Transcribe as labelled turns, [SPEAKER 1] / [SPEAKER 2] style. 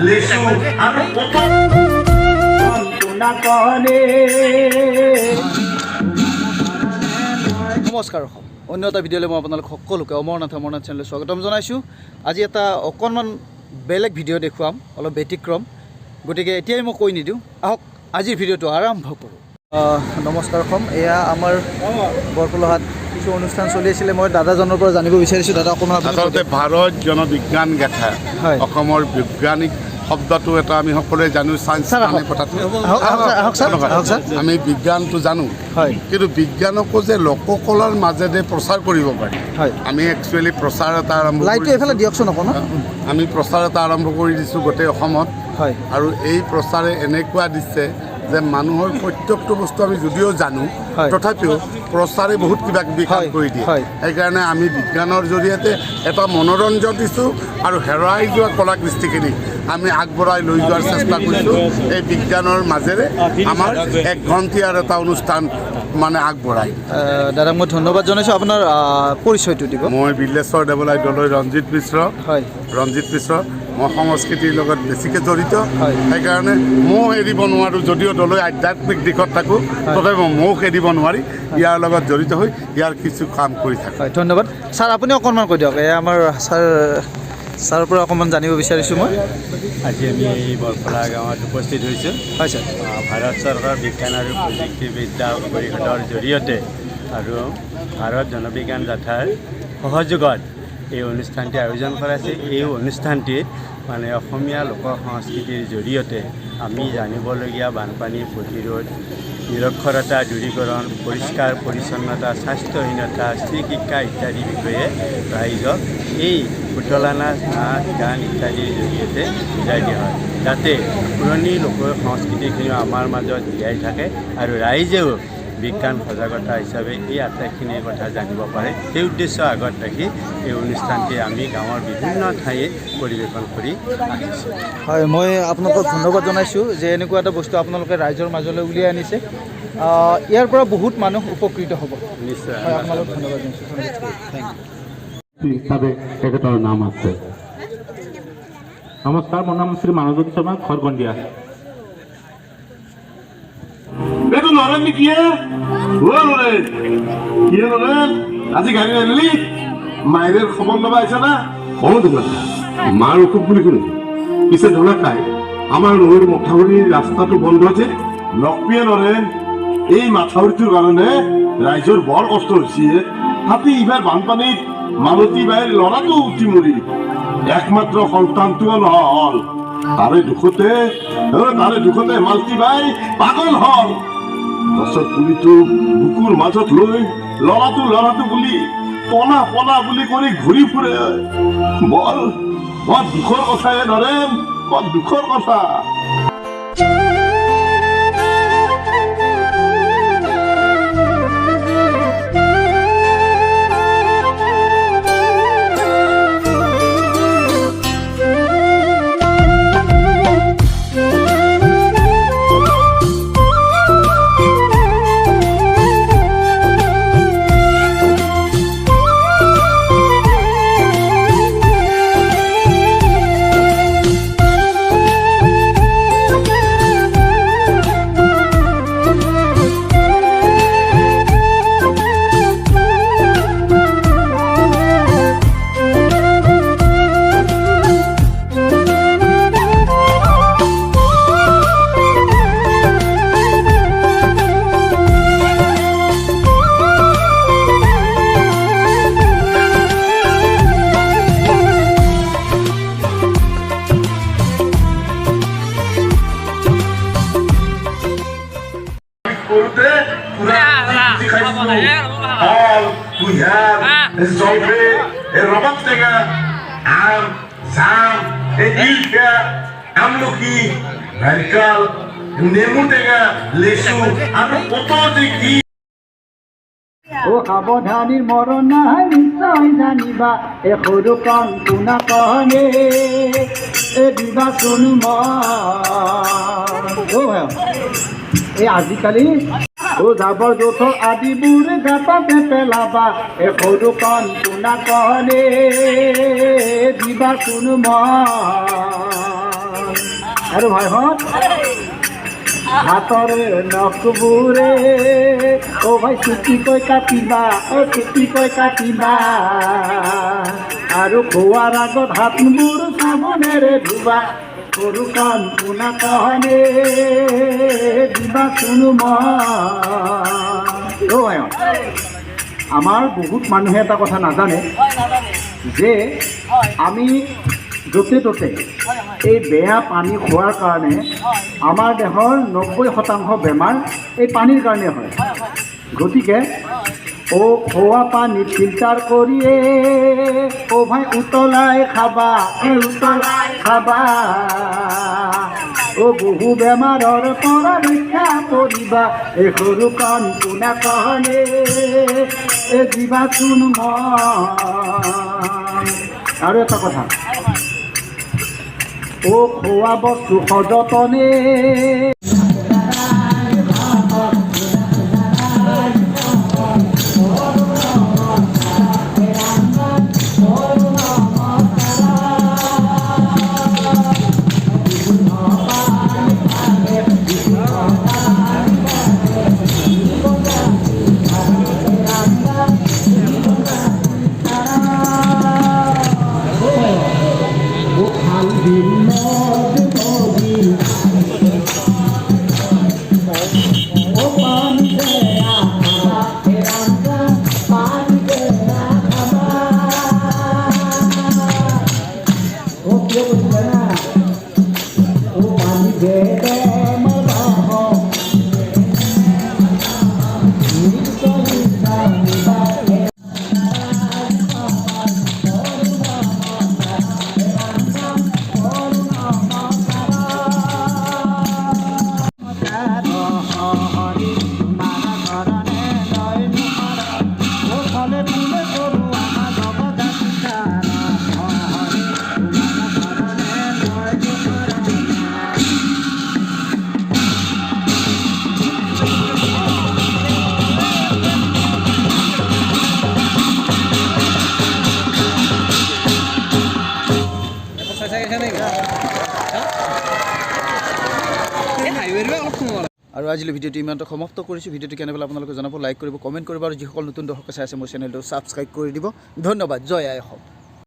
[SPEAKER 1] লেচু আৰু পটল
[SPEAKER 2] নমস্কাৰ অন্য এটা ভিডিঅ'লৈ মই আপোনালোক সকলোকে অমৰনাথ চেনেললৈ স্বাগতম জনাইছোঁ। আজি এটা অকণমান বেলেগ ভিডিঅ' দেখুৱাম, অলপ ব্যতিক্ৰম, গতিকে এতিয়াই মই কৈ নিদিওঁ, আহক আজিৰ ভিডিঅ'টো আৰম্ভ কৰোঁ। নমস্কাৰ এয়া আমাৰ বৰফুলহাট কিছু অনুষ্ঠান চলি আছিলে। মই দাদাজনৰ পৰা জানিব বিচাৰিছোঁ, দাদা অকণমান
[SPEAKER 3] আচলতে ভাৰত জনবিজ্ঞান গাথা
[SPEAKER 2] হয়
[SPEAKER 3] অসমৰ বৈজ্ঞানিক শব্দটো এটা আমি সকলোৱে জানো, চায়েন্স মানে কথাটো আমি বিজ্ঞানটো জানো, কিন্তু বিজ্ঞানকো যে লোককলাৰ মাজেৰে প্ৰচাৰ কৰিব পাৰি। আমি একচুৱেলি প্ৰচাৰ এটা আৰম্ভ
[SPEAKER 2] দিয়কচোন অকণমান।
[SPEAKER 3] আমি প্ৰচাৰ এটা আৰম্ভ কৰি দিছোঁ গোটেই অসমত, আৰু এই প্ৰচাৰে এনেকুৱা দিছে যে মানুহৰ প্ৰত্যেকটো বস্তু আমি যদিও জানো তথাপিও প্ৰচাৰে বহুত কিবা কিবি কাম কৰি দিয়ে। সেইকাৰণে আমি বিজ্ঞানৰ জৰিয়তে এটা মনোৰঞ্জন দিছোঁ আৰু হেৰাই যোৱা কলা কৃষ্টিখিনি আমি আগবঢ়াই লৈ যোৱাৰ চেষ্টা কৰিছোঁ। এই বিজ্ঞানৰ মাজেৰে আমাৰ 1 ঘণ্টীয়াৰ এটা অনুষ্ঠান মানে আগবঢ়াই।
[SPEAKER 2] দাদাক মই ধন্যবাদ জনাইছোঁ। আপোনাৰ পৰিচয়টো দিব।
[SPEAKER 3] মই বিল্লেশ্বৰ দেৱলাই দলৈ ৰঞ্জিত মিশ্ৰ। মই সংস্কৃতিৰ লগত বেছিকৈ জড়িত, সেইকাৰণে মৌ এৰিব নোৱাৰোঁ। যদিও দলৈ আধ্যাত্মিক দিশত থাকোঁ তথাপি মৌক এৰিব নোৱাৰি ইয়াৰ লগত জড়িত হৈ ইয়াৰ কিছু কাম কৰি থাকোঁ।
[SPEAKER 2] ধন্যবাদ ছাৰ। আপুনি অকণমান কৈ দিয়ক, এই আমাৰ ছাৰৰ পৰা অকণমান জানিব বিচাৰিছোঁ মই।
[SPEAKER 4] আজি আমি এই বৰফলা গাঁৱত উপস্থিত হৈছোঁ। হয় ছাৰ। ভাৰত চৰকাৰ বিজ্ঞান আৰু প্ৰযুক্তিবিদ্যা পৰিষদৰ জৰিয়তে আৰু ভাৰত জনবিজ্ঞান গাথাৰ সহযোগত এই অনুষ্ঠানটি আয়োজন কৰাইছে। এই অনুষ্ঠানটিত মানে অসমীয়া লোক সংস্কৃতিৰ জৰিয়তে আমি জানিবলগীয়া বানপানী প্ৰতিৰোধ, নিৰক্ষৰতা দূৰীকৰণ, পৰিষ্কাৰ পৰিচ্ছন্নতা, স্বাস্থ্যহীনতা, স্ত্ৰী শিক্ষা ইত্যাদি বিষয়ে ৰাইজক এই পুতলা নাচ, নাচ, গান ইত্যাদিৰ জৰিয়তে বুজাই দিয়া হয়, যাতে পুৰণি লোক সংস্কৃতিখিনিও আমাৰ মাজত জীয়াই থাকে আৰু ৰাইজেও বিজ্ঞান সজাগতা হিচাপে এই আটাইখিনিৰ কথা জানিব পাৰে। সেই উদ্দেশ্য আগত ৰাখি এই অনুষ্ঠানটি আমি গাঁৱৰ বিভিন্ন ঠাইত পৰিৱেশন কৰি আহিছোঁ।
[SPEAKER 2] হয়, মই আপোনালোকক ধন্যবাদ জনাইছোঁ যে এনেকুৱা এটা বস্তু আপোনালোকে ৰাইজৰ মাজলৈ উলিয়াই আনিছে। ইয়াৰ পৰা বহুত মানুহ উপকৃত হ'ব।
[SPEAKER 4] নিশ্চয়।
[SPEAKER 2] হয়, আপোনালোকক ধন্যবাদ জনাইছোঁ। Thank you.
[SPEAKER 5] হিচাপে তেখেতৰ নাম আছে। নমস্কাৰ, মোৰ নাম শ্ৰী মানৱজ্যোতি শৰ্মা, খৰগন্দিয়া।
[SPEAKER 1] এইটো নৰেন নেকি? নৰেন কি নৰেন, আজি গাড়ী আনিলি? মায়েৰে খবৰ ল'বা আহিছা না? মাৰ অসুখ বুলি শুনি পিছে ধৰা খাই আমাৰ নৈৰ মথাউৰিৰ ৰাস্তাটো বন্ধ আছে। নকপিয়ে নৰেন, এই মাথাউৰিটোৰ কাৰণে ৰাইজৰ বৰ কষ্ট হৈছে। তাতে এইবাৰ বানপানীত মালতী বাইৰ ল'ৰাটো উঠি মৰি একমাত্ৰ সন্তানটোও নহ'ল। তাৰে দুখতে মালতী বাই পাগল হ'ল। গছৰ পুলিটো বুকুৰ মাজত লৈ ল'ৰাটো বুলি পনা বুলি কৰি ঘূৰি ফুৰে। বৰ দুখৰ কথাই নৰেন, বৰ দুখৰ কথা। জলফে, ৰবাব টেঙা, আম, জাম, ইলখা, আমলখি, নাৰিকল, নেমু টেঙা, লেচু আৰু পটল যে কি
[SPEAKER 2] সাৱধানীৰ মৰণ নাই নিশ্চয় জানিবা, এ সৰু কণ কোনা কণে এ দিবাচোন এই আজিকালি জাবৰ জোঁথৰ আদিবোৰ গাঁততে পেলাবা, এ সৰু কণ কোনা কণে দিবাচোন
[SPEAKER 6] আৰু ভাইহঁত হাতৰে নখবোৰে ভাই চুটিকৈ কাটিবা চুটিকৈ কাটিবা আৰু খোৱাৰ আগত হাতবোৰ চাবোনেৰে ধুবা সৰু কাণ পোনা কহনে দিবা কোনো ভাইহঁত আমাৰ বহুত মানুহে এটা কথা নাজানে যে আমি য'তে ত'তে এই বেয়া পানী খোৱাৰ কাৰণে আমাৰ দেহৰ 90% বেমাৰ এই পানীৰ কাৰণে হয় গতিকে খোৱা পানী ফিল্টাৰ কৰিয়ে ভাই উতলাই খাবা বহু বেমাৰৰ পৰা ৰক্ষা কৰিবা এই সৰু কাণ পোনা কহনে দিবাচোন আৰু এটা কথা খোৱা বস্তু সযতনে
[SPEAKER 2] আৰু আজিলৈ ভিডিঅ'টো ইমানতে সমাপ্ত কৰিছোঁ ভিডিঅ'টো কেনে পালে আপোনালোকে জনাব লাইক কৰিব কমেণ্ট কৰিব আৰু যিসকল নতুন দৰ্শকে চাই আছে মোৰ চেনেলটো ছাবস্ক্ৰাইব কৰি দিব ধন্যবাদ জয় আই অসম